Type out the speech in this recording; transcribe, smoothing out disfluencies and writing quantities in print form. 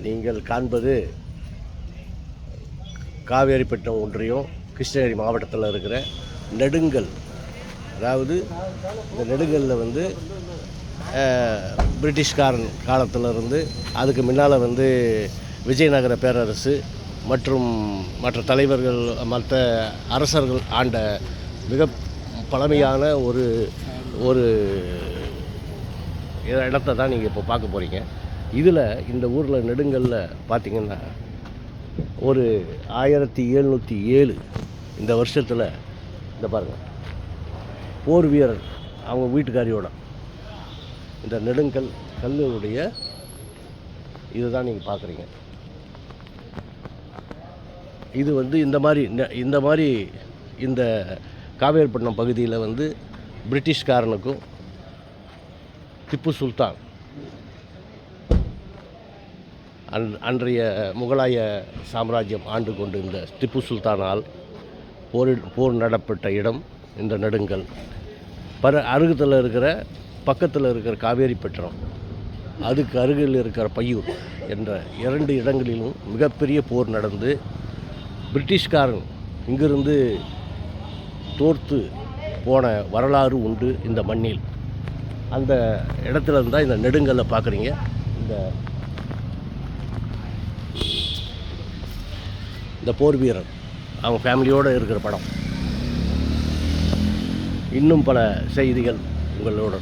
நீங்கள் காண்பது காவேரிப்பட்டினம் ஒன்றியம் கிருஷ்ணகிரி மாவட்டத்தில் இருக்கிற நெடுங்கல். அதாவது இந்த நெடுங்கல்லில் வந்து பிரிட்டிஷ்காரன் காலத்திலிருந்து அதுக்கு முன்னால் வந்து விஜயநகர பேரரசு மற்றும் மற்ற தலைவர்கள் மற்ற அரசர்கள் ஆண்ட மிக பழமையான ஒரு ஒரு இடத்த தான் நீங்கள் இப்போ பார்க்க போகிறீங்க. இதில் இந்த ஊரில் நெடுங்கல்ல பார்த்திங்கன்னா ஒரு 1707 இந்த வருஷத்தில் இந்த பாருங்கள் போர் வீரர் அவங்க வீட்டுக்காரியோட இந்த நெடுங்கல் கல்லுடைய இதுதான் நீங்கள் பார்க்குறீங்க. இது வந்து இந்த மாதிரி இந்த காவேரிப்பட்டினம் பகுதியில் வந்து பிரிட்டிஷ்காரனுக்கும் திப்பு சுல்தான் அன்றைய முகலாய சாம்ராஜ்யம் ஆண்டு கொண்டு இந்த திப்பு சுல்தானால் போர் நடப்பட்ட இடம் இந்த நெடுங்கல். பக்கத்தில் இருக்கிற காவேரிப்பட்டினம், அதுக்கு அருகில் இருக்கிற பையூர் என்ற 2 இடங்களிலும் மிகப்பெரிய போர் நடந்து பிரிட்டிஷ்காரன் இங்கிருந்து தோற்று போன வரலாறு உண்டு இந்த மண்ணில். அந்த இடத்துல இருந்தால் இந்த நெடுங்கல்லை பார்க்குறீங்க. இந்த போர் வீரர் அவங்க ஃபேமிலியோடு இருக்கிற படம். இன்னும் பல செய்திகள் உங்களோட